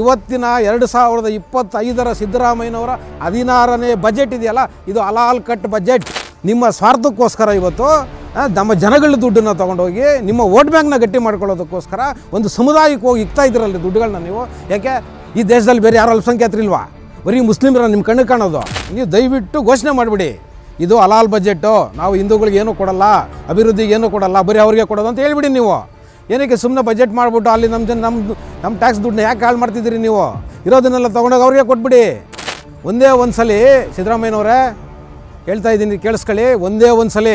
ಇವತ್ತಿನ 2025ರ ಸಿದ್ದರಾಮಯ್ಯನವರ 16ನೇ ಬಜೆಟ್ ಇದೆಯಲ್ಲ, ಇದು ಹಲಾಲ್ ಕಟ್ ಬಜೆಟ್. ನಿಮ್ಮ ಸ್ವಾರ್ಥಕ್ಕೋಸ್ಕರ ಇವತ್ತು ನಮ್ಮ ಜನಗಳ ದುಡ್ಡನ್ನು ತೊಗೊಂಡೋಗಿ ನಿಮ್ಮ ವೋಟ್ ಬ್ಯಾಂಕ್ನ ಗಟ್ಟಿ ಮಾಡ್ಕೊಳ್ಳೋದಕ್ಕೋಸ್ಕರ ಒಂದು ಸಮುದಾಯಕ್ಕೆ ಹೋಗಿ ಇಕ್ತಾ ಇದ್ದೀರಲ್ಲಿ ದುಡ್ಡುಗಳನ್ನ ನೀವು. ಯಾಕೆ ಈ ದೇಶದಲ್ಲಿ ಬೇರೆ ಯಾರು ಅಲ್ಪಸಂಖ್ಯಾತರಿಲ್ವಾ? ಬರೀ ಮುಸ್ಲಿಮರ ನಿಮ್ಮ ಕಣ್ಣು ಕಾಣೋದು. ನೀವು ದಯವಿಟ್ಟು ಘೋಷಣೆ ಮಾಡಿಬಿಡಿ, ಇದು ಹಲಾಲ್ ಬಜೆಟು, ನಾವು ಹಿಂದೂಗಳಿಗೆ ಏನೂ ಕೊಡಲ್ಲ, ಅಭಿವೃದ್ಧಿಗೆ ಏನೂ ಕೊಡಲ್ಲ, ಬರೀ ಅವರಿಗೆ ಕೊಡೋದು ಅಂತ ಹೇಳ್ಬಿಡಿ ನೀವು. ಏನಕ್ಕೆ ಸುಮ್ಮನೆ ಬಜೆಟ್ ಮಾಡಿಬಿಟ್ಟು ಅಲ್ಲಿ ನಮ್ಮ ಟ್ಯಾಕ್ಸ್ ದುಡ್ಡನ್ನ ಯಾಕೆ ಹಾಳು ಮಾಡ್ತಿದ್ದೀರಿ ನೀವು? ಇರೋದನ್ನೆಲ್ಲ ತೊಗೊಂಡೋಗಿ ಅವ್ರಿಗೆ ಕೊಟ್ಬಿಡಿ. ಒಂದೇ ಒಂದು ಸಲ ಸಿದ್ದರಾಮಯ್ಯನವರೇ ಹೇಳ್ತಾ ಇದ್ದೀನಿ, ಕೇಳಿಸ್ಕೊಳ್ಳಿ. ಒಂದೇ ಒಂದು ಸಲ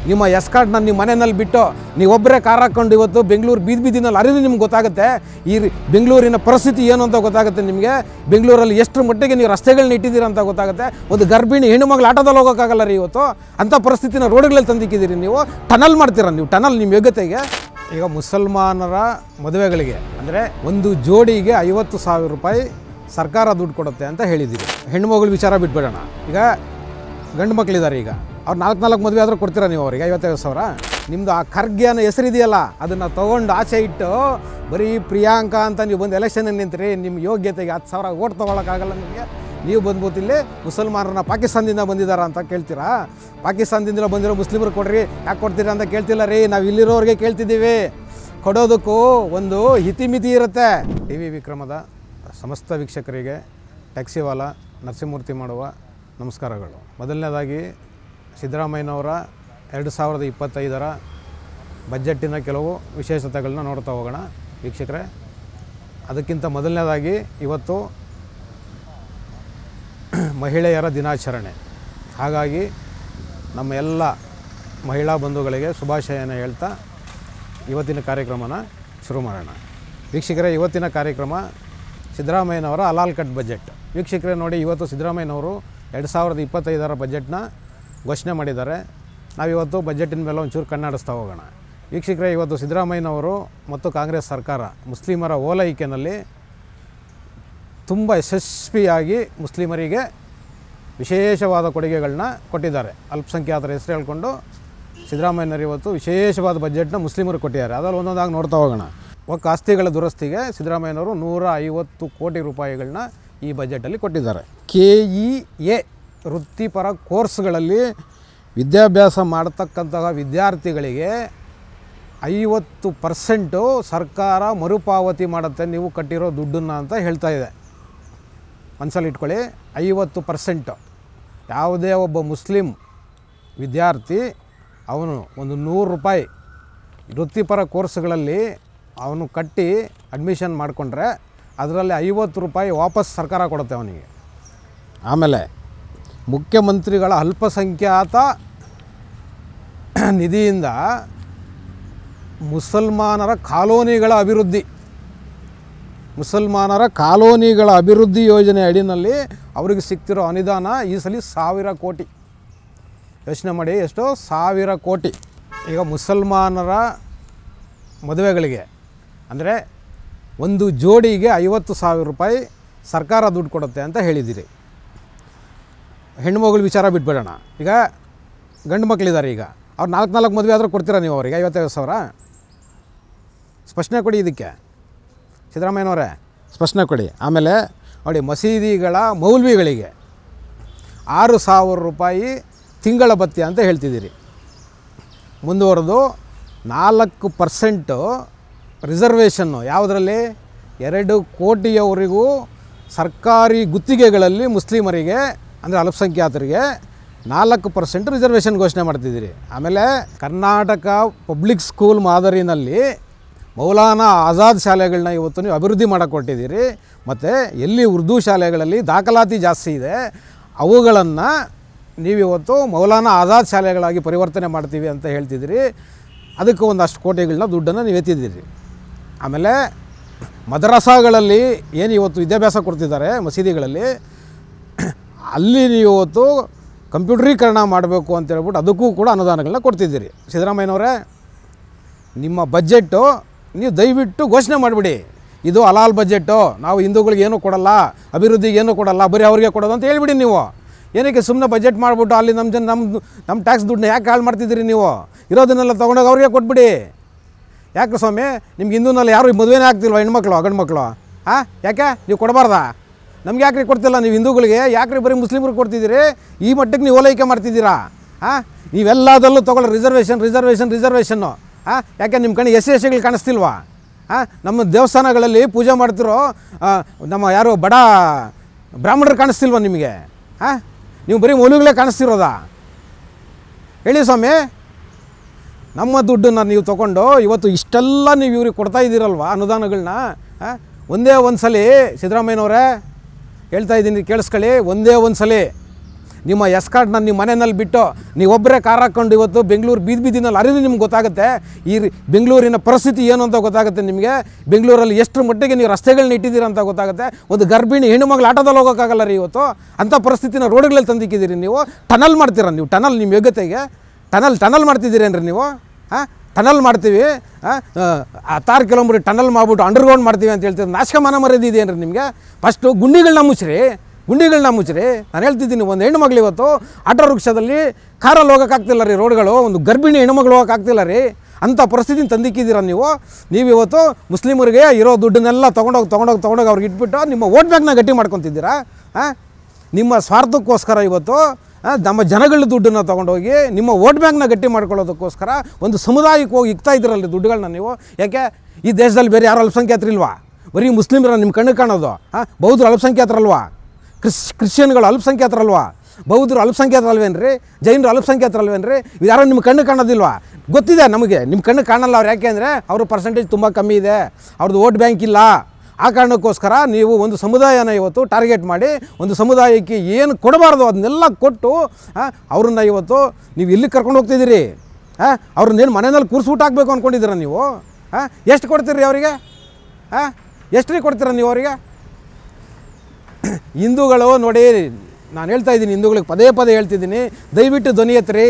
ನಿಮ್ಮ ಎಸ್ಕಾರ್ಟ್ನ ನಿಮ್ಮ ಮನೆಯಲ್ಲಿ ಬಿಟ್ಟು ನೀವೊಬ್ಬರೇ ಕಾರ್ ಹಾಕ್ಕೊಂಡು ಇವತ್ತು ಬೆಂಗಳೂರು ಬೀದಿನಲ್ಲಿ ಅರಿದು ನಿಮ್ಗೆ ಗೊತ್ತಾಗುತ್ತೆ ಈ ಬೆಂಗಳೂರಿನ ಪರಿಸ್ಥಿತಿ ಏನು ಅಂತ ಗೊತ್ತಾಗುತ್ತೆ ನಿಮಗೆ. ಬೆಂಗಳೂರಲ್ಲಿ ಎಷ್ಟು ಮಟ್ಟಿಗೆ ನೀವು ರಸ್ತೆಗಳನ್ನ ಇಟ್ಟಿದ್ದೀರ ಅಂತ ಗೊತ್ತಾಗುತ್ತೆ. ಒಂದು ಗರ್ಭಿಣಿ ಹೆಣ್ಣು ಮಗಳು ಆಟೋದಲ್ಲಿ ಹೋಗೋಕ್ಕಾಗಲ್ಲ ರೀ ಇವತ್ತು. ಅಂಥ ಪರಿಸ್ಥಿತಿನ ರೋಡ್ಗಳಲ್ಲಿ ತಂದಿಕ್ಕಿದ್ದೀರಿ ನೀವು. ಟನಲ್ ಮಾಡ್ತೀರ ನೀವು, ಟನಲ್ ನಿಮ್ಮ ಯೋಗ್ಯತೆಗೆ. ಈಗ ಮುಸಲ್ಮಾನರ ಮದುವೆಗಳಿಗೆ ಅಂದರೆ ಒಂದು ಜೋಡಿಗೆ 50,000 ರೂಪಾಯಿ ಸರ್ಕಾರ ದುಡ್ಡು ಕೊಡುತ್ತೆ ಅಂತ ಹೇಳಿದ್ದೀರಿ. ಹೆಣ್ಣುಮಗಳು ವಿಚಾರ ಬಿಟ್ಬಿಡೋಣ. ಈಗ ಗಂಡು ಮಕ್ಕಳಿದ್ದಾರೆ, ಈಗ ಅವ್ರು 4 ಮದುವೆ ಆದರೂ ಕೊಡ್ತೀರಾ ನೀವು ಅವರಿಗೆ 55,000? ನಿಮ್ಮದು ಆ ಖರ್ಗೆ ಅನ್ನೋ ಹೆಸರಿದೆಯಲ್ಲ, ಅದನ್ನು ತೊಗೊಂಡು ಆಚೆ ಇಟ್ಟು ಬರೀ ಪ್ರಿಯಾಂಕಾ ಅಂತ ನೀವು ಬಂದು ಎಲೆಕ್ಷನಲ್ಲಿ ನಿಂತ್ರಿ. ನಿಮ್ಮ ಯೋಗ್ಯತೆಗೆ 10,000 ಓಟ್ ತೊಗೊಳಕ್ಕಾಗಲ್ಲ ನಿಮಗೆ. ನೀವು ಬಂದ್ಬಿಟ್ಟು ಇಲ್ಲಿ ಮುಸಲ್ಮಾನರನ್ನ ಪಾಕಿಸ್ತಾನದಿಂದ ಬಂದಿದ್ದಾರಾ ಅಂತ ಕೇಳ್ತೀರಾ? ಪಾಕಿಸ್ತಾನದಿಂದ ಬಂದಿರೋ ಮುಸ್ಲಿಮರು ಕೊಡ್ರಿ, ಯಾಕೆ ಕೊಡ್ತೀರಾ ಅಂತ ಕೇಳ್ತಿಲ್ಲ ರೀ. ನಾವು ಇಲ್ಲಿರೋರಿಗೆ ಕೇಳ್ತಿದ್ದೀವಿ. ಕೊಡೋದಕ್ಕೂ ಒಂದು ಹಿತಿಮಿತಿ ಇರುತ್ತೆ. TV ವಿಕ್ರಮದ ಸಮಸ್ತ ವೀಕ್ಷಕರಿಗೆ ಟ್ಯಾಕ್ಸಿವಾಲ ನರಸಿಂಹಮೂರ್ತಿ ಮಾಡುವ ನಮಸ್ಕಾರಗಳು. ಮೊದಲನೇದಾಗಿ ಸಿದ್ದರಾಮಯ್ಯನವರ 2025ರ ಬಜೆಟ್ಟಿನ ಕೆಲವು ವಿಶೇಷತೆಗಳನ್ನ ನೋಡ್ತಾ ಹೋಗೋಣ ವೀಕ್ಷಕರೇ. ಅದಕ್ಕಿಂತ ಮೊದಲನೇದಾಗಿ ಇವತ್ತು ಮಹಿಳೆಯರ ದಿನಾಚರಣೆ. ಹಾಗಾಗಿ ನಮ್ಮ ಎಲ್ಲ ಮಹಿಳಾ ಬಂಧುಗಳಿಗೆ ಶುಭಾಶಯನ ಹೇಳ್ತಾ ಇವತ್ತಿನ ಕಾರ್ಯಕ್ರಮನ ಶುರು ಮಾಡೋಣ ವೀಕ್ಷಕರೇ. ಇವತ್ತಿನ ಕಾರ್ಯಕ್ರಮ ಸಿದ್ದರಾಮಯ್ಯನವರ ಹಲಾಲ್ ಕಟ್ ಬಜೆಟ್. ವೀಕ್ಷಕರೇ ನೋಡಿ, ಇವತ್ತು ಸಿದ್ದರಾಮಯ್ಯನವರು 2025ರ ಬಜೆಟ್ನ ಘೋಷಣೆ ಮಾಡಿದ್ದಾರೆ. ನಾವಿವತ್ತು ಬಜೆಟಿನ ಮೇಲೆ ಒಂಚೂರು ಕಣ್ಣಾಡಿಸ್ತಾ ಹೋಗೋಣ ವೀಕ್ಷಕರೇ. ಇವತ್ತು ಸಿದ್ದರಾಮಯ್ಯನವರು ಮತ್ತು ಕಾಂಗ್ರೆಸ್ ಸರ್ಕಾರ ಮುಸ್ಲಿಮರ ಓಲೈಕೆಯಲ್ಲಿ ತುಂಬ ಯಶಸ್ವಿಯಾಗಿ ಮುಸ್ಲಿಮರಿಗೆ ವಿಶೇಷವಾದ ಕೊಡುಗೆಗಳನ್ನ ಕೊಟ್ಟಿದ್ದಾರೆ. ಅಲ್ಪಸಂಖ್ಯಾತರ ಹೆಸರು ಹೇಳ್ಕೊಂಡು ಸಿದ್ದರಾಮಯ್ಯನವರು ಇವತ್ತು ವಿಶೇಷವಾದ ಬಜೆಟ್ನ ಮುಸ್ಲಿಮರಿಗೆ ಕೊಟ್ಟಿದ್ದಾರೆ. ಅದರಲ್ಲಿ ಒಂದೊಂದಾಗಿ ನೋಡ್ತಾ ಹೋಗೋಣ. ಒಕ್ಕ ಆಸ್ತಿಗಳ ದುರಸ್ತಿಗೆ ಸಿದ್ದರಾಮಯ್ಯನವರು 150 ಕೋಟಿ ರೂಪಾಯಿಗಳನ್ನ ಈ ಬಜೆಟಲ್ಲಿ ಕೊಟ್ಟಿದ್ದಾರೆ. KEA ವೃತ್ತಿಪರ ಕೋರ್ಸ್ಗಳಲ್ಲಿ ವಿದ್ಯಾಭ್ಯಾಸ ಮಾಡತಕ್ಕಂತಹ ವಿದ್ಯಾರ್ಥಿಗಳಿಗೆ 50% ಸರ್ಕಾರ ಮರುಪಾವತಿ ಮಾಡುತ್ತೆ ನೀವು ಕಟ್ಟಿರೋ ದುಡ್ಡನ್ನು ಅಂತ ಹೇಳ್ತಾ ಇದೆ. ಮನಸ್ಸಲ್ಲಿ ಇಟ್ಕೊಳ್ಳಿ, 50%. ಯಾವುದೇ ಒಬ್ಬ ಮುಸ್ಲಿಂ ವಿದ್ಯಾರ್ಥಿ ಅವನು ಒಂದು 100 ರೂಪಾಯಿ ವೃತ್ತಿಪರ ಕೋರ್ಸ್ಗಳಲ್ಲಿ ಅವನು ಕಟ್ಟಿ ಅಡ್ಮಿಷನ್ ಮಾಡಿಕೊಂಡ್ರೆ ಅದರಲ್ಲಿ 50 ರೂಪಾಯಿ ವಾಪಸ್ ಸರ್ಕಾರ ಕೊಡುತ್ತೆ ಅವನಿಗೆ. ಆಮೇಲೆ ಮುಖ್ಯಮಂತ್ರಿಗಳ ಅಲ್ಪಸಂಖ್ಯಾತ ನಿಧಿಯಿಂದ ಮುಸಲ್ಮಾನರ ಕಾಲೋನಿಗಳ ಅಭಿವೃದ್ಧಿ ಯೋಜನೆ ಅಡಿನಲ್ಲಿ ಅವರಿಗೆ ಸಿಗ್ತಿರೋ ಅನುದಾನ ಈ ಸಲ 1000 ಕೋಟಿ. ಯೋಚನೆ ಮಾಡಿ, ಎಷ್ಟು? 1000 ಕೋಟಿ. ಈಗ ಮುಸಲ್ಮಾನರ ಮದುವೆಗಳಿಗೆ ಅಂದರೆ ಒಂದು ಜೋಡಿಗೆ 50,000 ರೂಪಾಯಿ ಸರ್ಕಾರ ದುಡ್ಡು ಕೊಡುತ್ತೆ ಅಂತ ಹೇಳಿದ್ದೀರಿ. ಹೆಣ್ಣುಮಗಳು ವಿಚಾರ ಬಿಟ್ಬಿಡೋಣ. ಈಗ ಗಂಡು ಮಕ್ಕಳಿದ್ದಾರೆ, ಈಗ ಅವ್ರು 4 ಮದುವೆ ಆದರೂ ಕೊಡ್ತೀರಾ ನೀವು ಅವರಿಗೆ 55,000? ಸ್ಪಷ್ಟನೆ ಕೊಡಿ ಇದಕ್ಕೆ ಸಿದ್ದರಾಮಯ್ಯನವರೇ, ಸ್ಪಷ್ಟನೆ ಕೊಡಿ. ಆಮೇಲೆ ನೋಡಿ, ಮಸೀದಿಗಳ ಮೌಲ್ವಿಗಳಿಗೆ 6,000 ರೂಪಾಯಿ ತಿಂಗಳ ಭತ್ಯೆ ಅಂತ ಹೇಳ್ತಿದ್ದೀರಿ. ಮುಂದುವರೆದು 4% ರಿಸರ್ವೇಷನ್ನು ಯಾವುದರಲ್ಲಿ? 2 ಕೋಟಿಯವರೆಗೂ ಸರ್ಕಾರಿ ಗುತ್ತಿಗೆಗಳಲ್ಲಿ ಮುಸ್ಲಿಮರಿಗೆ ಅಂದರೆ ಅಲ್ಪಸಂಖ್ಯಾತರಿಗೆ 4% ರಿಸರ್ವೇಷನ್ ಘೋಷಣೆ ಮಾಡ್ತಿದ್ದೀರಿ. ಆಮೇಲೆ ಕರ್ನಾಟಕ ಪಬ್ಲಿಕ್ ಸ್ಕೂಲ್ ಮಾದರಿನಲ್ಲಿ ಮೌಲಾನಾ ಆಜಾದ್ ಶಾಲೆಗಳನ್ನ ಇವತ್ತು ನೀವು ಅಭಿವೃದ್ಧಿ ಮಾಡೋಕ್ಕೆ ಕೊಟ್ಟಿದ್ದೀರಿ. ಮತ್ತು ಎಲ್ಲಿ ಉರ್ದು ಶಾಲೆಗಳಲ್ಲಿ ದಾಖಲಾತಿ ಜಾಸ್ತಿ ಇದೆ ಅವುಗಳನ್ನು ನೀವಿವತ್ತು ಮೌಲಾನಾ ಆಜಾದ್ ಶಾಲೆಗಳಾಗಿ ಪರಿವರ್ತನೆ ಮಾಡ್ತೀವಿ ಅಂತ ಹೇಳ್ತಿದ್ದೀರಿ. ಅದಕ್ಕೆ ಒಂದಷ್ಟು ಕೋಟಿಗಳನ್ನ ದುಡ್ಡನ್ನು ನೀವು ಎತ್ತಿದ್ದೀರಿ. ಆಮೇಲೆ ಮದ್ರಸಾಗಳಲ್ಲಿ ಏನು ಇವತ್ತು ವಿದ್ಯಾಭ್ಯಾಸ ಕೊಡ್ತಿದ್ದಾರೆ ಮಸೀದಿಗಳಲ್ಲಿ, ಅಲ್ಲಿ ನೀವು ಇವತ್ತು ಕಂಪ್ಯೂಟರೀಕರಣ ಮಾಡಬೇಕು ಅಂತ ಹೇಳ್ಬಿಟ್ಟು ಅದಕ್ಕೂ ಕೂಡ ಅನುದಾನಗಳನ್ನ ಕೊಡ್ತಿದ್ದೀರಿ. ಸಿದ್ದರಾಮಯ್ಯನವರೇ, ನಿಮ್ಮ ಬಜೆಟ್ಟು ನೀವು ದಯವಿಟ್ಟು ಘೋಷಣೆ ಮಾಡಿಬಿಡಿ, ಇದು ಹಲಾಲ್ ಬಜೆಟು, ನಾವು ಹಿಂದೂಗಳಿಗೆ ಏನೂ ಕೊಡಲ್ಲ, ಅಭಿವೃದ್ಧಿಗೆ ಏನೂ ಕೊಡಲ್ಲ, ಬರೀ ಅವರಿಗೆ ಕೊಡೋದು ಅಂತ ಹೇಳ್ಬಿಡಿ ನೀವು. ಏನಕ್ಕೆ ಸುಮ್ಮನೆ ಬಜೆಟ್ ಮಾಡಿಬಿಟ್ಟು ಅಲ್ಲಿ ನಮ್ಮ ಟ್ಯಾಕ್ಸ್ ದುಡ್ಡನ್ನ ಯಾಕೆ ಹಾಳು ಮಾಡ್ತಿದ್ದೀರಿ ನೀವು? ಇರೋದನ್ನೆಲ್ಲ ತೊಗೊಂಡೋಗಿ ಅವ್ರಿಗೆ ಕೊಟ್ಬಿಡಿ. ಯಾಕೆ ಸ್ವಾಮಿ, ನಿಮ್ಗೆ ಹಿಂದೂನಲ್ಲಿ ಯಾರು ಮದುವೆನೇ ಆಗ್ತಿಲ್ವ? ಹೆಣ್ಮಕ್ಳು ಗಂಡು ಮಕ್ಕಳು ಯಾಕೆ ನೀವು ಕೊಡಬಾರ್ದಾ? ನಮ್ಗೆ ಯಾಕ್ರಿ ಕೊಡ್ತಿಲ್ಲ ನೀವು ಹಿಂದೂಗಳಿಗೆ? ಯಾಕ್ರಿ ಬರೀ ಮುಸ್ಲಿಮ್ರಿಗೆ ಕೊಡ್ತಿದ್ದೀರಿ? ಈ ಮಟ್ಟಕ್ಕೆ ನೀವು ಓಲೈಕೆ ಮಾಡ್ತಿದ್ದೀರಾ? ನೀವೆಲ್ಲದಲ್ಲೂ ತೊಗೊಳ್ಳೋ ರಿಸರ್ವೇಷನ್ನು ಯಾಕೆ ನಿಮ್ಮ ಕಣ್ಣು ಎಸ್ ಗಳು ಕಾಣಿಸ್ತಿಲ್ವಾ? ನಮ್ಮ ದೇವಸ್ಥಾನಗಳಲ್ಲಿ ಪೂಜೆ ಮಾಡ್ತಿರೋ ನಮ್ಮ ಯಾರು ಬಡ ಬ್ರಾಹ್ಮಣರು ಕಾಣಿಸ್ತಿಲ್ವ ನಿಮಗೆ? ನೀವು ಬರೀ ಮೌಲ್ಯಗಳೇ ಕಾಣಿಸ್ತಿರೋದಾ? ಹೇಳಿ ಸ್ವಾಮಿ. ನಮ್ಮ ದುಡ್ಡನ್ನು ನೀವು ತೊಗೊಂಡು ಇವತ್ತು ಇಷ್ಟೆಲ್ಲ ನೀವು ಇವ್ರಿಗೆ ಕೊಡ್ತಾ ಇದ್ದೀರಲ್ವ ಅನುದಾನಗಳನ್ನ. ಒಂದೇ ಒಂದು ಸಲ ಸಿದ್ದರಾಮಯ್ಯನವರೇ ಹೇಳ್ತಾ ಇದ್ದೀನಿ, ಕೇಳಿಸ್ಕೊಳ್ಳಿ. ಒಂದೇ ಒಂದು ಸಲ ನಿಮ್ಮ ಎಸ್ಕಾರ್ಟ್ನ ನಿಮ್ಮ ಮನೆಯಲ್ಲಿ ಬಿಟ್ಟು ನೀವೊಬ್ಬರೇ ಕಾರ್ ಹಾಕ್ಕೊಂಡು ಇವತ್ತು ಬೆಂಗಳೂರು ಬೀದಿನಲ್ಲಿ ಅರಿದು ನಿಮ್ಗೆ ಗೊತ್ತಾಗುತ್ತೆ ಈ ಬೆಂಗಳೂರಿನ ಪರಿಸ್ಥಿತಿ ಏನು ಅಂತ ಗೊತ್ತಾಗುತ್ತೆ ನಿಮಗೆ. ಬೆಂಗಳೂರಲ್ಲಿ ಎಷ್ಟು ಮಟ್ಟಿಗೆ ನೀವು ರಸ್ತೆಗಳನ್ನ ಇಟ್ಟಿದ್ದೀರ ಅಂತ ಗೊತ್ತಾಗುತ್ತೆ. ಒಂದು ಗರ್ಭಿಣಿ ಹೆಣ್ಣುಮಗಳು ಆಟೋದಲ್ಲಿ ಹೋಗೋಕ್ಕಾಗಲ್ಲ ರೀ ಇವತ್ತು. ಅಂಥ ಪರಿಸ್ಥಿತಿನ ರೋಡ್ಗಳಲ್ಲಿ ತಂದಿಕ್ಕಿದ್ದೀರಿ ನೀವು. ಟನಲ್ ಮಾಡ್ತೀರಾ ನೀವು? ಟನಲ್ ನಿಮ್ಮ ಯೋಗ್ಯತೆಗೆ ಟನಲ್ ಮಾಡ್ತಿದ್ದೀರೇನ್ರಿ ನೀವು? ಟನಲ್ ಮಾಡ್ತೀವಿ, 6 ಕಿಲೋಮೀಟ್ರ್ ಟನಲ್ ಮಾಡಿಬಿಟ್ಟು ಅಂಡರ್ಗ್ರೌಂಡ್ ಮಾಡ್ತೀವಿ ಅಂತ ಹೇಳ್ತೀವಿ. ನಾಶಕ ಮನ ಮರ್ಯಾದೆ ಇದೆಯೇನ್ರಿ ನಿಮಗೆ? ಫಸ್ಟು ಗುಂಡಿಗಳನ್ನ ಮುಚ್ಚಿರಿ. ನಾನು ಹೇಳ್ತಿದ್ದೀನಿ, ಒಂದು ಹೆಣ್ಣು ಮಗಳು ಇವತ್ತು ಆಟೋ ರಿಕ್ಷಾದಲ್ಲಿ ಕಾರಲ್ಲಿ ಹೋಗೋಕ್ಕಾಗ್ತಿಲ್ಲ ರೀ ರೋಡ್ಗಳು. ಒಂದು ಗರ್ಭಿಣಿ ಹೆಣ್ಣುಮಗಳು ಹೋಗೋಕ್ಕಾಗ್ತಿಲ್ಲ ರೀ. ಅಂಥ ಪರಿಸ್ಥಿತಿನ ತಂದಿಕ್ಕಿದ್ದೀರ ನೀವು ಇವತ್ತು ಮುಸ್ಲಿಮರಿಗೆ ಇರೋ ದುಡ್ಡನ್ನೆಲ್ಲ ತೊಗೊಂಡೋಗಿ ಅವ್ರಿಗೆ ಇಟ್ಬಿಟ್ಟು ನಿಮ್ಮ ವೋಟ್ ಬ್ಯಾಂಕ್ನ ಗಟ್ಟಿ ಮಾಡ್ಕೊತಿದ್ದೀರಾ. ನಿಮ್ಮ ಸ್ವಾರ್ಥಕ್ಕೋಸ್ಕರ ಇವತ್ತು ನಮ್ಮ ಜನಗಳ ದುಡ್ಡನ್ನು ತೊಗೊಂಡೋಗಿ ನಿಮ್ಮ ವೋಟ್ ಬ್ಯಾಂಕ್ನ ಗಟ್ಟಿ ಮಾಡ್ಕೊಳ್ಳೋದಕ್ಕೋಸ್ಕರ ಒಂದು ಸಮುದಾಯಕ್ಕೆ ಹೋಗಿ ಇಕ್ತಾ ಇದ್ದೀರಲ್ಲಿ ದುಡ್ಡುಗಳನ್ನ ನೀವು. ಯಾಕೆ ಈ ದೇಶದಲ್ಲಿ ಬೇರೆ ಯಾರು ಅಲ್ಪಸಂಖ್ಯಾತರಿಲ್ವಾ? ಬರೀ ಮುಸ್ಲಿಮರ ನಿಮ್ಮ ಕಣ್ಣು ಕಾಣೋದು. ಬೌದ್ಧರು ಅಲ್ಪಸಂಖ್ಯಾತರಲ್ವಾ? ಕ್ರಿಶ್ಚಿಯನ್ಗಳು ಅಲ್ಪಸಂಖ್ಯಾತರಲ್ವಾ? ಬೌದ್ಧರು ಅಲ್ಪಸಂಖ್ಯಾತರಲ್ವೇನ್ರಿ? ಜೈನರು ಅಲ್ಪಸಂಖ್ಯಾತರಲ್ವೇನ್ರಿ? ಯಾರೋ ನಿಮ್ಮ ಕಣ್ಣು ಕಾಣೋದಿಲ್ವಾ? ಗೊತ್ತಿದೆ ನಮಗೆ, ನಿಮ್ಮ ಕಣ್ಣು ಕಾಣಲ್ಲ ಅವ್ರು. ಯಾಕೆ ಅಂದರೆ ಅವ್ರ ಪರ್ಸೆಂಟೇಜ್ ತುಂಬ ಕಮ್ಮಿ ಇದೆ, ಅವ್ರದ್ದು ವೋಟ್ ಬ್ಯಾಂಕ್ ಇಲ್ಲ. ಆ ಕಾರಣಕ್ಕೋಸ್ಕರ ನೀವು ಒಂದು ಸಮುದಾಯನ ಇವತ್ತು ಟಾರ್ಗೆಟ್ ಮಾಡಿ ಒಂದು ಸಮುದಾಯಕ್ಕೆ ಏನು ಕೊಡಬಾರ್ದು ಅದನ್ನೆಲ್ಲ ಕೊಟ್ಟು ಅವ್ರನ್ನ ಇವತ್ತು ನೀವು ಎಲ್ಲಿ ಕರ್ಕೊಂಡು ಹೋಗ್ತಿದ್ದೀರಿ? ಅವ್ರನ್ನೇನು ಮನೆಯಲ್ಲಿ ಕೂರಿಸ್ಬಿಟ್ಟು ಹಾಕಬೇಕು ಅಂದ್ಕೊಂಡಿದ್ದೀರ ನೀವು? ಎಷ್ಟು ಕೊಡ್ತೀರಿ ಅವರಿಗೆ? ಎಷ್ಟು ರೀ ಕೊಡ್ತೀರ ನೀವು ಅವರಿಗೆ? ಹಿಂದೂಗಳು ನೋಡಿ, ನಾನು ಹೇಳ್ತಾ ಇದ್ದೀನಿ, ಹಿಂದೂಗಳಿಗೆ ಪದೇ ಹೇಳ್ತಿದ್ದೀನಿ, ದಯವಿಟ್ಟು ಧ್ವನಿ ಎತ್ತಿರಿ.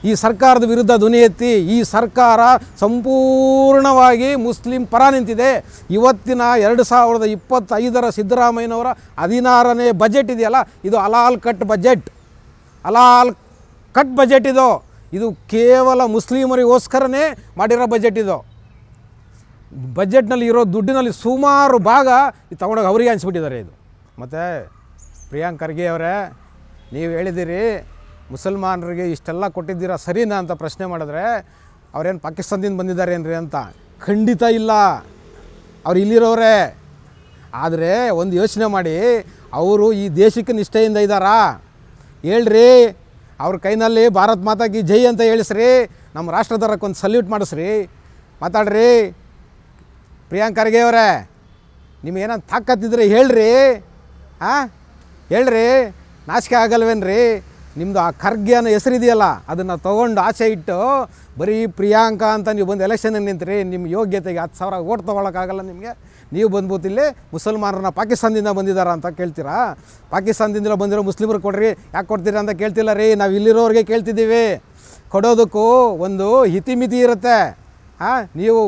ಈ ಸರ್ಕಾರದ ವಿರುದ್ಧ ಧ್ವನಿ ಎತ್ತಿ. ಈ ಸರ್ಕಾರ ಸಂಪೂರ್ಣವಾಗಿ ಮುಸ್ಲಿಂ ಪರ ನಿಂತಿದೆ. ಇವತ್ತಿನ 2025ರ ಸಿದ್ದರಾಮಯ್ಯನವರ 16ನೇ ಬಜೆಟ್ ಇದೆಯಲ್ಲ, ಇದು ಹಲಾಲ್ ಕಟ್ ಬಜೆಟ್ ಇದು ಕೇವಲ ಮುಸ್ಲಿಮರಿಗೋಸ್ಕರನೇ ಮಾಡಿರೋ ಬಜೆಟ್ ಇದು. ಬಜೆಟ್ನಲ್ಲಿ ಇರೋ ದುಡ್ಡಿನಲ್ಲಿ ಸುಮಾರು ಭಾಗ ತಗೊಂಡೋಗಿ ಅವರಿಗೆ ಹಂಚ್ಬಿಟ್ಟಿದ್ದಾರೆ ಇದು. ಮತ್ತು ಪ್ರಿಯಾಂಕ್ ಖರ್ಗೆ ಅವರೇ, ನೀವು ಹೇಳಿದ್ದೀರಿ ಮುಸಲ್ಮಾನರಿಗೆ ಇಷ್ಟೆಲ್ಲ ಕೊಟ್ಟಿದ್ದೀರಾ ಸರಿನಾ ಅಂತ ಪ್ರಶ್ನೆ ಮಾಡಿದ್ರೆ, ಅವ್ರೇನು ಪಾಕಿಸ್ತಾನದಿಂದ ಬಂದಿದ್ದಾರೆ ಏನ್ರಿ ಅಂತ. ಖಂಡಿತ ಇಲ್ಲ, ಅವ್ರು ಇಲ್ಲಿರೋರೇ. ಆದರೆ ಒಂದು ಯೋಚನೆ ಮಾಡಿ, ಅವರು ಈ ದೇಶಕ್ಕೆ ನಿಷ್ಠೆಯಿಂದ ಇದ್ದಾರಾ? ಹೇಳ್ರಿ. ಅವ್ರ ಕೈನಲ್ಲಿ ಭಾರತ್ ಮಾತಾ ಕಿ ಜೈ ಅಂತ ಹೇಳಿಸ್ರಿ. ನಮ್ಮ ರಾಷ್ಟ್ರದರಕ್ಕೆ ಒಂದು ಸಲ್ಯೂಟ್ ಮಾಡಿಸ್ರಿ. ಮಾತಾಡ್ರಿ. ಪ್ರಿಯಾಂಕ್ ಖರ್ಗೆ ಅವರೇ, ನಿಮಗೇನಂತ ತಾಕತ್ತಿದ್ರೆ ಹೇಳ್ರಿ. ಹೇಳ್ರಿ, ನಾಚಿಕೆ ಆಗಲ್ವೇನ್ರಿ? ನಿಮ್ಮದು ಆ ಖರ್ಗೆ ಅನ್ನೋ ಹೆಸರಿದೆಯಲ್ಲ, ಅದನ್ನು ತೊಗೊಂಡು ಆಚೆ ಇಟ್ಟು ಬರೀ ಪ್ರಿಯಾಂಕಾ ಅಂತ ನೀವು ಬಂದು ಎಲೆಕ್ಷನ್ಗೆ ನಿಂತ್ರಿ. ನಿಮ್ಮ ಯೋಗ್ಯತೆಗೆ 10,000 ಓಟ್ ತೊಗೊಳಕ್ಕಾಗಲ್ಲ ನಿಮಗೆ. ನೀವು ಬಂದ್ಬಿಟ್ಟು ಇಲ್ಲಿ ಮುಸಲ್ಮಾನರನ್ನ ಪಾಕಿಸ್ತಾನದಿಂದ ಬಂದಿದ್ದಾರಾ ಅಂತ ಕೇಳ್ತೀರಾ? ಪಾಕಿಸ್ತಾನದಿಂದ ಬಂದಿರೋ ಮುಸ್ಲಿಮ್ರಿಗೆ ಕೊಡ್ರಿ, ಯಾಕೆ ಕೊಡ್ತೀರಾ ಅಂತ ಕೇಳ್ತಿಲ್ಲ ರೀ. ನಾವು ಇಲ್ಲಿರೋರಿಗೆ ಕೇಳ್ತಿದ್ದೀವಿ. ಕೊಡೋದಕ್ಕೂ ಒಂದು ಹಿತಿಮಿತಿ ಇರುತ್ತೆ. ನೀವು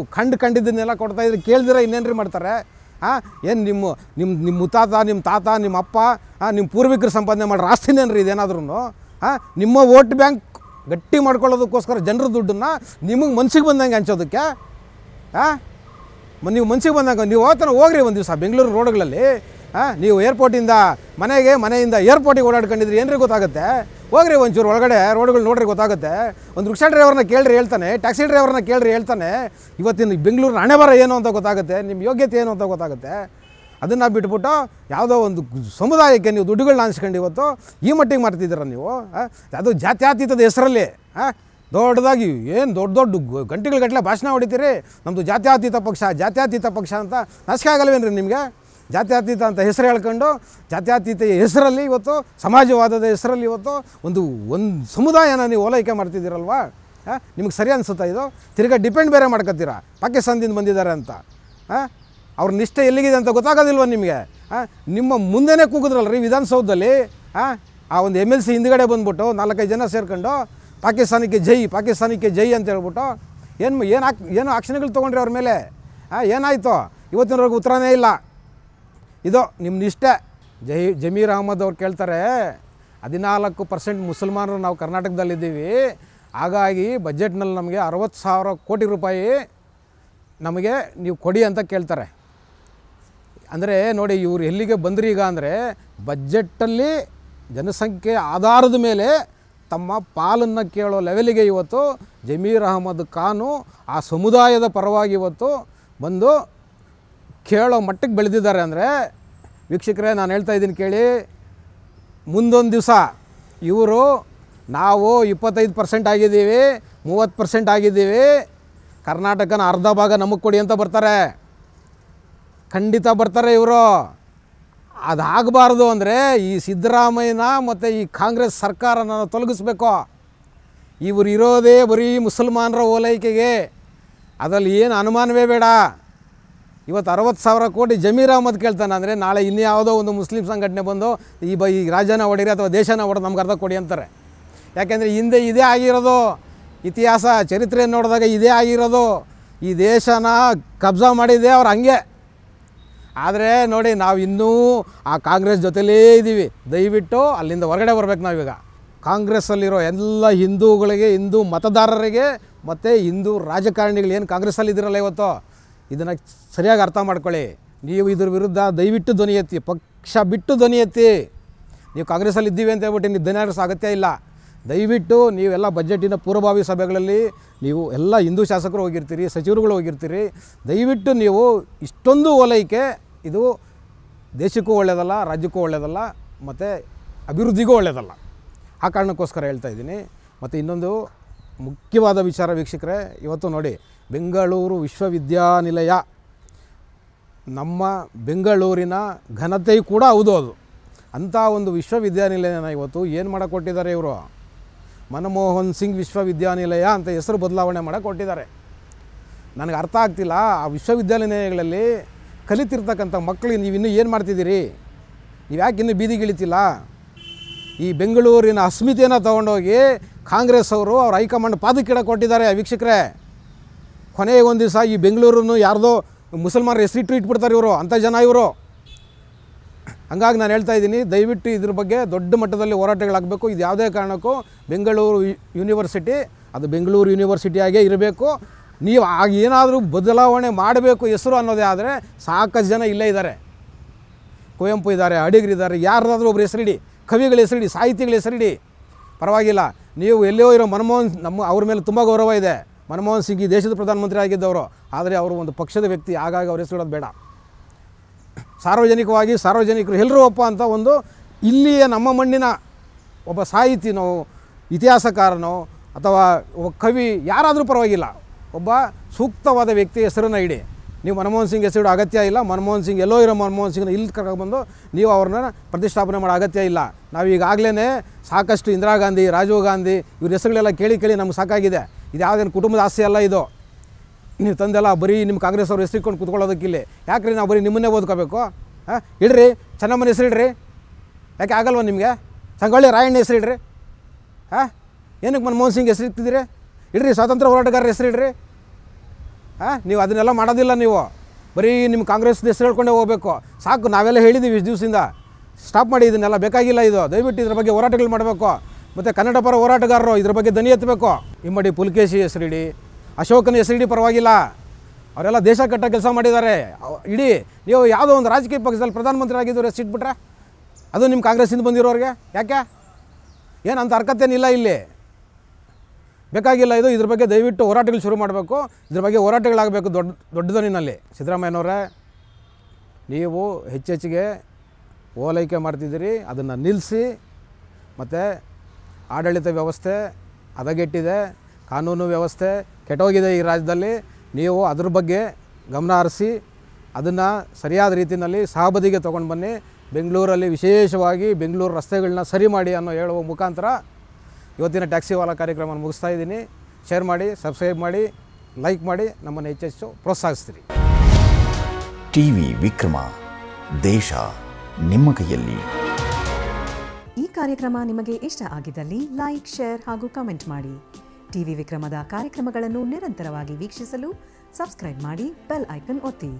ಕಂಡಿದ್ದನ್ನೆಲ್ಲ ಕೊಡ್ತಾಯಿದ್ರಿ, ಕೇಳ್ದಿರ ಇನ್ನೇನ್ರಿ ಮಾಡ್ತಾರೆ? ಏನು ನಿಮ್ಮ ಮುತ್ತಾತ, ನಿಮ್ಮ ತಾತ, ನಿಮ್ಮ ಅಪ್ಪ, ನಿಮ್ಮ ಪೂರ್ವಿಕರು ಸಂಪಾದನೆ ಮಾಡೋ ಆಸ್ತಿನೇನ್ರಿ ಇದೇನಾದ್ರೂ? ನಿಮ್ಮ ವೋಟ್ ಬ್ಯಾಂಕ್ ಗಟ್ಟಿ ಮಾಡ್ಕೊಳ್ಳೋದಕ್ಕೋಸ್ಕರ ಜನರ ದುಡ್ಡನ್ನು ನಿಮಗೆ ಮನ್ಸಿಗೆ ಬಂದಂಗೆ ಹಂಚೋದಕ್ಕೆ. ನೀವು ಮನ್ಸಿಗೆ ಬಂದಂಗೆ ನೀವು ಹೋಗ್ರಿ ಒಂದು ದಿವಸ ಬೆಂಗಳೂರು ರೋಡ್ಗಳಲ್ಲಿ. ನೀವು ಏರ್ಪೋರ್ಟಿಂದ ಮನೆಯಿಂದ ಏರ್ಪೋರ್ಟಿಗೆ ಓಡಾಡ್ಕೊಂಡಿದ್ರಿ ಏನ್ರಿ ಗೊತ್ತಾಗುತ್ತೆ? ಹೋಗ್ರಿ ಒಂಚೂರು ಒಳಗಡೆ ರೋಡ್ಗಳು ನೋಡ್ರಿ, ಗೊತ್ತಾಗುತ್ತೆ. ಒಂದು ರಿಕ್ಷಾ ಡ್ರೈವರ್ನ ಕೇಳ್ರಿ ಹೇಳ್ತಾನೆ, ಟ್ಯಾಕ್ಸಿ ಡ್ರೈವರ್ನ ಕೇಳ್ರಿ ಹೇಳ್ತಾನೆ. ಇವತ್ತಿನ ಬೆಂಗಳೂರಿನ ಹಣೆಬರ ಏನು ಅಂತ ಗೊತ್ತಾಗುತ್ತೆ, ನಿಮ್ಮ ಯೋಗ್ಯತೆ ಏನು ಅಂತ ಗೊತ್ತಾಗುತ್ತೆ. ಅದನ್ನು ಬಿಟ್ಬಿಟ್ಟು ಯಾವುದೋ ಒಂದು ಸಮುದಾಯಕ್ಕೆ ನೀವು ದುಡ್ಡುಗಳನ್ನ ಹಂಚ್ಕೊಂಡು ಇವತ್ತು ಈ ಮಟ್ಟಿಗೆ ಮಾಡ್ತಿದ್ದೀರ ನೀವು. ಅದು ಜಾತ್ಯತೀತದ ಹೆಸರಲ್ಲಿ ದೊಡ್ಡದಾಗಿ ಏನು ದೊಡ್ಡ ಗಂಟೆಗಟ್ಟಲೆ ಭಾಷಣ ಹೊಡಿತೀರಿ. ನಮ್ಮದು ಜಾತ್ಯತೀತ ಪಕ್ಷ ಅಂತ ನಾಚಿಕೆ ಆಗಲ್ವೇನ್ರಿ ನಿಮಗೆ? ಜಾತ್ಯತೀತ ಅಂತ ಹೆಸರು ಹೇಳ್ಕೊಂಡು ಜಾತ್ಯತೀತ ಹೆಸರಲ್ಲಿ ಇವತ್ತು ಸಮಾಜವಾದದ ಹೆಸರಲ್ಲಿ ಇವತ್ತು ಒಂದು ಸಮುದಾಯನ ನೀವು ಓಲೈಕೆ ಮಾಡ್ತಿದ್ದೀರಲ್ವ? ನಿಮಗೆ ಸರಿ ಅನಿಸುತ್ತಾ ಇದು? ತಿರ್ಗಾ ಡಿಪೆಂಡ್ ಬೇರೆ ಮಾಡ್ಕೊತೀರಾ ಪಾಕಿಸ್ತಾನದಿಂದ ಬಂದಿದ್ದಾರೆ ಅಂತ. ಅವ್ರ ನಿಷ್ಠೆ ಎಲ್ಲಿಗಿದೆ ಅಂತ ಗೊತ್ತಾಗೋದಿಲ್ವ ನಿಮಗೆ? ನಿಮ್ಮ ಮುಂದೆನೇ ಕೂಗಿದ್ರಲ್ಲ ರೀ ವಿಧಾನಸೌಧದಲ್ಲಿ. ಆ ಒಂದು MLC ಹಿಂದ್ಗಡೆ ಬಂದ್ಬಿಟ್ಟು 4-5 ಜನ ಸೇರ್ಕೊಂಡು ಪಾಕಿಸ್ತಾನಕ್ಕೆ ಜೈ ಅಂತ ಹೇಳ್ಬಿಟ್ಟು ಏನು ಆಕ್ಷನ್ಗಳು ತೊಗೊಂಡ್ರಿ ಅವ್ರ ಮೇಲೆ? ಏನಾಯಿತು? ಇವತ್ತಿನವರೆಗೂ ಉತ್ತರನೇ ಇಲ್ಲ. ಇದು ನಿಮ್ಮ ನಿಷ್ಠೆ. ಜಮೀರ್ ಅಹಮದ್ ಅವ್ರು ಕೇಳ್ತಾರೆ, 14% ಮುಸಲ್ಮಾನರು ನಾವು ಕರ್ನಾಟಕದಲ್ಲಿದ್ದೀವಿ, ಹಾಗಾಗಿ ಬಜೆಟ್ನಲ್ಲಿ ನಮಗೆ 60,000 ಕೋಟಿ ರೂಪಾಯಿ ನಮಗೆ ನೀವು ಕೊಡಿ ಅಂತ ಕೇಳ್ತಾರೆ. ಅಂದರೆ ನೋಡಿ ಇವರು ಎಲ್ಲಿಗೆ ಬಂದ್ರಿ ಈಗ ಅಂದರೆ ಬಜೆಟ್ಟಲ್ಲಿ ಜನಸಂಖ್ಯೆ ಆಧಾರದ ಮೇಲೆ ತಮ್ಮ ಪಾಲನ್ನು ಕೇಳೋ ಲೆವೆಲಿಗೆ ಇವತ್ತು ಜಮೀರ್ ಅಹಮದ್ ಖಾನು ಆ ಸಮುದಾಯದ ಪರವಾಗಿ ಇವತ್ತು ಬಂದು ಕೇಳೋ ಮಟ್ಟಕ್ಕೆ ಬೆಳೆದಿದ್ದಾರೆ. ಅಂದರೆ ವೀಕ್ಷಕರೇ, ನಾನು ಹೇಳ್ತಾ ಇದ್ದೀನಿ ಕೇಳಿ, ಮುಂದೊಂದು ದಿವಸ ಇವರು ನಾವು 25% ಆಗಿದ್ದೀವಿ, 30% ಆಗಿದ್ದೀವಿ, ಕರ್ನಾಟಕನ ಅರ್ಧ ಭಾಗ ನಮಗೆ ಕೊಡಿ ಅಂತ ಬರ್ತಾರೆ. ಖಂಡಿತ ಬರ್ತಾರೆ ಇವರು. ಅದಾಗಬಾರ್ದು ಅಂದರೆ ಈ ಸಿದ್ದರಾಮಯ್ಯನ ಮತ್ತು ಈ ಕಾಂಗ್ರೆಸ್ ಸರ್ಕಾರನ ತೊಲಗಿಸ್ಬೇಕು. ಇವರು ಇರೋದೇ ಬರೀ ಮುಸಲ್ಮಾನರ ಓಲೈಕೆಗೆ, ಅದರಲ್ಲಿ ಏನು ಅನುಮಾನವೇ ಬೇಡ. ಇವತ್ತು 60,000 ಕೋಟಿ ಜಮೀರ್ ಅಹಮದ್ ಕೇಳ್ತಾನೆ ಅಂದರೆ ನಾಳೆ ಇನ್ಯಾವುದೋ ಒಂದು ಮುಸ್ಲಿಂ ಸಂಘಟನೆ ಬಂದು ಈ ರಾಜ್ಯನ ಹೊಡೀರಿ ಅಥವಾ ದೇಶನ ಹೊಡೆದು ನಮ್ಗೆ ಅರ್ಧ ಕೊಡಿ ಅಂತಾರೆ. ಯಾಕೆಂದರೆ ಹಿಂದೆ ಇದೇ ಆಗಿರೋದು, ಇತಿಹಾಸ ಚರಿತ್ರೆಯನ್ನು ನೋಡಿದಾಗ ಇದೇ ಆಗಿರೋದು. ಈ ದೇಶನ ಕಬ್ಜಾ ಮಾಡಿದೆ ಅವ್ರು ಹಂಗೆ. ಆದರೆ ನೋಡಿ, ನಾವು ಇನ್ನೂ ಆ ಕಾಂಗ್ರೆಸ್ ಜೊತೆಲೇ ಇದ್ದೀವಿ. ದಯವಿಟ್ಟು ಅಲ್ಲಿಂದ ಹೊರಗಡೆ ಬರ್ಬೇಕು ನಾವೀಗ. ಕಾಂಗ್ರೆಸ್ಸಲ್ಲಿರೋ ಎಲ್ಲ ಹಿಂದೂಗಳಿಗೆ, ಹಿಂದೂ ಮತದಾರರಿಗೆ ಮತ್ತು ಹಿಂದೂ ರಾಜಕಾರಣಿಗಳು ಏನು ಕಾಂಗ್ರೆಸ್ಸಲ್ಲಿ ಇದ್ದೀರಲ್ಲ ಇವತ್ತು, ಇದನ್ನು ಸರಿಯಾಗಿ ಅರ್ಥ ಮಾಡ್ಕೊಳ್ಳಿ. ನೀವು ಇದ್ರ ವಿರುದ್ಧ ದಯವಿಟ್ಟು ಧ್ವನಿ ಎತ್ತಿ, ಪಕ್ಷ ಬಿಟ್ಟು ಧ್ವನಿ ಎತ್ತಿ. ನೀವು ಕಾಂಗ್ರೆಸ್ಸಲ್ಲಿ ಇದ್ದೀವಿ ಅಂತ ಹೇಳ್ಬಿಟ್ಟು ನೀವು ಧ್ವನಿ ಹಾರಿಸೋ ಅಗತ್ಯ ಇಲ್ಲ. ದಯವಿಟ್ಟು ನೀವೆಲ್ಲ ಬಜೆಟಿನ ಪೂರ್ವಭಾವಿ ಸಭೆಗಳಲ್ಲಿ ನೀವು ಎಲ್ಲ ಹಿಂದೂ ಶಾಸಕರು ಹೋಗಿರ್ತೀರಿ, ಸಚಿವರುಗಳು ಹೋಗಿರ್ತೀರಿ. ದಯವಿಟ್ಟು ನೀವು ಇಷ್ಟೊಂದು ಓಲೈಕೆ ಇದು ದೇಶಕ್ಕೂ ಒಳ್ಳೆಯದಲ್ಲ, ರಾಜ್ಯಕ್ಕೂ ಒಳ್ಳೆಯದಲ್ಲ, ಮತ್ತು ಅಭಿವೃದ್ಧಿಗೂ ಒಳ್ಳೆಯದಲ್ಲ. ಆ ಕಾರಣಕ್ಕೋಸ್ಕರ ಹೇಳ್ತಾ ಇದ್ದೀನಿ. ಮತ್ತು ಇನ್ನೊಂದು ಮುಖ್ಯವಾದ ವಿಚಾರ ವೀಕ್ಷಕರೇ, ಇವತ್ತು ನೋಡಿ, ಬೆಂಗಳೂರು ವಿಶ್ವವಿದ್ಯಾನಿಲಯ ನಮ್ಮ ಬೆಂಗಳೂರಿನ ಘನತೆಯೂ ಕೂಡ ಹೌದು. ಅದು ಅಂಥ ಒಂದು ವಿಶ್ವವಿದ್ಯಾನಿಲಯನ ಇವತ್ತು ಏನು ಮಾಡಕ್ಕೆ ಕೊಟ್ಟಿದ್ದಾರೆ ಇವರು? ಮನಮೋಹನ್ ಸಿಂಗ್ ವಿಶ್ವವಿದ್ಯಾನಿಲಯ ಅಂತ ಹೆಸರು ಬದಲಾವಣೆ ಮಾಡಕ್ಕೆ ಕೊಟ್ಟಿದ್ದಾರೆ. ನನಗೆ ಅರ್ಥ ಆಗ್ತಿಲ್ಲ, ಆ ವಿಶ್ವವಿದ್ಯಾನಿಲಯಗಳಲ್ಲಿ ಕಲಿತಿರ್ತಕ್ಕಂಥ ಮಕ್ಕಳಿಗೆ ನೀವು ಇನ್ನೂ ಏನು ಮಾಡ್ತಿದ್ದೀರಿ? ನೀವು ಯಾಕೆ ಇನ್ನೂ ಬೀದಿಗಿಳಿತಿಲ್ಲ? ಈ ಬೆಂಗಳೂರಿನ ಅಸ್ಮಿತೆಯನ್ನು ತೊಗೊಂಡೋಗಿ ಕಾಂಗ್ರೆಸ್ ಅವರು ಅವ್ರ ಹೈಕಮಾಂಡ್ ಪಾದಕ್ಕಿಡ ಕೊಟ್ಟಿದ್ದಾರೆ ವೀಕ್ಷಕರೇ. ಕೊನೆಗೆ ಒಂದು ದಿವಸ ಈ ಬೆಂಗಳೂರನ್ನು ಯಾರ್ದೋ ಮುಸಲ್ಮಾನರ ಹೆಸರಿಟ್ಟು ಇಟ್ಬಿಡ್ತಾರೆ ಇವರು, ಅಂಥ ಜನ ಇವರು. ಹಂಗಾಗಿ ನಾನು ಹೇಳ್ತಾ ಇದ್ದೀನಿ, ದಯವಿಟ್ಟು ಇದ್ರ ಬಗ್ಗೆ ದೊಡ್ಡ ಮಟ್ಟದಲ್ಲಿ ಹೋರಾಟಗಳಾಗಬೇಕು. ಇದು ಯಾವುದೇ ಕಾರಣಕ್ಕೂ ಬೆಂಗಳೂರು ಯೂನಿವರ್ಸಿಟಿ ಅದು ಬೆಂಗಳೂರು ಯೂನಿವರ್ಸಿಟಿಯಾಗೇ ಇರಬೇಕು. ನೀವು ಆಗ ಏನಾದರೂ ಬದಲಾವಣೆ ಮಾಡಬೇಕು ಹೆಸರು ಅನ್ನೋದೇ ಆದರೆ ಸಾಕಷ್ಟು ಜನ ಇಲ್ಲೇ ಇದ್ದಾರೆ. ಕುವೆಂಪು ಇದ್ದಾರೆ, ಅಡಿಗರಿದ್ದಾರೆ, ಯಾರಾದರೂ ಒಬ್ಬರು ಹೆಸರಿಡಿ, ಕವಿಗಳ ಹೆಸರಿಡಿ, ಸಾಹಿತಿಗಳ ಹೆಸರಿಡಿ, ಪರವಾಗಿಲ್ಲ. ನೀವು ಎಲ್ಲೋ ಇರೋ ಮನಮೋಹನ್, ಅವ್ರ ಮೇಲೆ ತುಂಬ ಗೌರವ ಇದೆ. ಮನಮೋಹನ್ ಸಿಂಗ್ ಈ ದೇಶದ ಪ್ರಧಾನಮಂತ್ರಿ ಆಗಿದ್ದವರು. ಆದರೆ ಅವರು ಒಂದು ಪಕ್ಷದ ವ್ಯಕ್ತಿ, ಹಾಗಾಗಿ ಅವ್ರ ಹೆಸರಿಡೋದು ಬೇಡ. ಸಾರ್ವಜನಿಕವಾಗಿ ಸಾರ್ವಜನಿಕರು ಎಲ್ಲರೂ ಒಪ್ಪ ಅಂತ ಒಂದು ಇಲ್ಲಿಯ ನಮ್ಮ ಮಣ್ಣಿನ ಒಬ್ಬ ಸಾಹಿತಿನೋ, ಇತಿಹಾಸಕಾರನೋ ಅಥವಾ ಒಬ್ಬ ಕವಿ ಯಾರಾದರೂ ಪರವಾಗಿಲ್ಲ, ಒಬ್ಬ ಸೂಕ್ತವಾದ ವ್ಯಕ್ತಿ ಹೆಸರನ್ನು ಇಡಿ. ನೀವು ಮನಮೋಹನ್ ಸಿಂಗ್ ಹೆಸರಿಡೋ ಅಗತ್ಯ ಇಲ್ಲ. ಮನಮೋಹನ್ ಸಿಂಗ್ ಎಲ್ಲೋ ಇರೋ ಮನಮೋಹನ್ ಸಿಂಗ್ನ ಇಲ್ಲಿ ಕರ್ಕೊಂಡ್ಬಂದು ನೀವು ಅವ್ರನ್ನ ಪ್ರತಿಷ್ಠಾಪನೆ ಮಾಡೋ ಅಗತ್ಯ ಇಲ್ಲ. ನಾವು ಈಗಾಗಲೇ ಸಾಕಷ್ಟು ಇಂದಿರಾ ಗಾಂಧಿ, ರಾಜೀವ್ ಗಾಂಧಿ ಇವ್ರ ಹೆಸರುಗಳೆಲ್ಲ ಕೇಳಿ ನಮ್ಗೆ ಸಾಕಾಗಿದೆ. ಇದು ಯಾವುದೇನು ಕುಟುಂಬದ ಆಸ್ತಿ ಅಲ್ಲ ಇದು. ನೀವು ತಂದೆಲ್ಲ ಬರೀ ನಿಮ್ಮ ಕಾಂಗ್ರೆಸ್ ಅವ್ರು ಹೆಸರಿಕೊಂಡು ಕೂತ್ಕೊಳ್ಳೋದಕ್ಕಿಲ್ಲ. ಯಾಕ್ರಿ ನಾವು ಬರೀ ನಿಮ್ಮನ್ನೇ ಓದ್ಕೋಬೇಕು? ಇಡ್ರಿ, ಚೆನ್ನಮ್ಮನ ಹೆಸರಿಡ್ರಿ. ಯಾಕೆ ಆಗಲ್ವ ನಿಮಗೆ? ಸಂಗೊಳ್ಳಿ ರಾಯಣ್ಣ ಹೆಸರಿಡ್ರಿ. ಏನಕ್ಕೆ ಮನಮೋಹನ್ ಸಿಂಗ್ ಹೆಸರಿಟ್ಟಿದ್ದೀರಿ? ಇಡ್ರಿ, ಸ್ವಾತಂತ್ರ್ಯ ಹೋರಾಟಗಾರರ ಹೆಸರಿಡ್ರಿ. ನೀವು ಅದನ್ನೆಲ್ಲ ಮಾಡೋದಿಲ್ಲ. ನೀವು ಬರೀ ನಿಮ್ಮ ಕಾಂಗ್ರೆಸ್ ಹೆಸರು ಹೇಳ್ಕೊಂಡೇ ಹೋಗಬೇಕು. ಸಾಕು, ನಾವೆಲ್ಲ ಹೇಳಿದ್ದೀವಿ ಇಷ್ಟು ದಿವಸದಿಂದ. ಸ್ಟಾಪ್ ಮಾಡಿ, ಇದನ್ನೆಲ್ಲ ಬೇಕಾಗಿಲ್ಲ. ಇದು ದಯವಿಟ್ಟು ಇದ್ರ ಬಗ್ಗೆ ಹೋರಾಟಗಳು ಮಾಡಬೇಕು. ಮತ್ತು ಕನ್ನಡ ಪರ ಹೋರಾಟಗಾರರು ಇದ್ರ ಬಗ್ಗೆ ಧ್ವನಿ ಎತ್ತಬೇಕು. ಇಮ್ಮಡಿ ಪುಲಕೇಶಿ ಹೆಸರಿಡಿ, ಅಶೋಕನ ಹೆಸರಿಡಿ, ಪರವಾಗಿಲ್ಲ. ಅವರೆಲ್ಲ ದೇಶ ಕಟ್ಟ ಕೆಲಸ ಮಾಡಿದ್ದಾರೆ. ಇಡೀ ನೀವು ಯಾವುದೋ ಒಂದು ರಾಜಕೀಯ ಪಕ್ಷದಲ್ಲಿ ಪ್ರಧಾನಮಂತ್ರಿ ಆಗಿದ್ದವ್ರು ಹೆಸರಿಟ್ಬಿಟ್ರೆ ಅದು ನಿಮ್ಮ ಕಾಂಗ್ರೆಸ್ಸಿಂದ ಬಂದಿರೋರಿಗೆ ಯಾಕೆ? ಏನು ಅಂತ ಹರ್ಕತ್ತೇನಿಲ್ಲ ಇಲ್ಲಿ. ಬೇಕಾಗಿಲ್ಲ ಇದು. ಇದ್ರ ಬಗ್ಗೆ ದಯವಿಟ್ಟು ಹೋರಾಟಗಳು ಶುರು ಮಾಡಬೇಕು. ಇದ್ರ ಬಗ್ಗೆ ಹೋರಾಟಗಳಾಗಬೇಕು ದೊಡ್ಡ ಧ್ವನಿನಲ್ಲಿ. ಸಿದ್ದರಾಮಯ್ಯನವರೇ, ನೀವು ಹೆಚ್ಚೆಚ್ಚಿಗೆ ಓಲೈಕೆ ಮಾಡ್ತಿದ್ದೀರಿ, ಅದನ್ನು ನಿಲ್ಲಿಸಿ. ಮತ್ತು ಆಡಳಿತ ವ್ಯವಸ್ಥೆ ಹದಗೆಟ್ಟಿದೆ, ಕಾನೂನು ವ್ಯವಸ್ಥೆ ಕೆಟ್ಟೋಗಿದೆ ಈ ರಾಜ್ಯದಲ್ಲಿ. ನೀವು ಅದ್ರ ಬಗ್ಗೆ ಗಮನ ಹರಿಸಿ ಅದನ್ನು ಸರಿಯಾದ ರೀತಿಯಲ್ಲಿ ಸಹಬದಿಗೆ ತೊಗೊಂಡು ಬನ್ನಿ. ಬೆಂಗಳೂರಲ್ಲಿ ವಿಶೇಷವಾಗಿ ಬೆಂಗಳೂರು ರಸ್ತೆಗಳನ್ನ ಸರಿ ಮಾಡಿ ಅನ್ನೋ ಹೇಳುವ ಮುಖಾಂತರ ಇವತ್ತಿನ ಟ್ಯಾಕ್ಸಿ ವಾಲಾ ಕಾರ್ಯಕ್ರಮವನ್ನು ಮುಗಿಸ್ತಾ ಇದ್ದೀನಿ. ಶೇರ್ ಮಾಡಿ, ಸಬ್ಸ್ಕ್ರೈಬ್ ಮಾಡಿ, ಲೈಕ್ ಮಾಡಿ, ನಮ್ಮನ್ನು ಹೆಚ್ಚೆಚ್ಚು ಪ್ರೋತ್ಸಾಹಿಸ್ತೀರಿ. ಟಿವಿ ವಿಕ್ರಮ, ದೇಶ ನಿಮ್ಮ ಕೈಯಲ್ಲಿ. ಈ ಕಾರ್ಯಕ್ರಮ ನಿಮಗೆ ಇಷ್ಟ ಆಗಿದ್ದಲ್ಲಿ ಲೈಕ್, ಶೇರ್ ಹಾಗೂ ಕಮೆಂಟ್ ಮಾಡಿ. ಟಿವಿ ವಿಕ್ರಮದ ಕಾರ್ಯಕ್ರಮಗಳನ್ನು ನಿರಂತರವಾಗಿ ವೀಕ್ಷಿಸಲು ಸಬ್ಸ್ಕ್ರೈಬ್ ಮಾಡಿ, ಬೆಲ್ ಐಕನ್ ಒತ್ತಿ.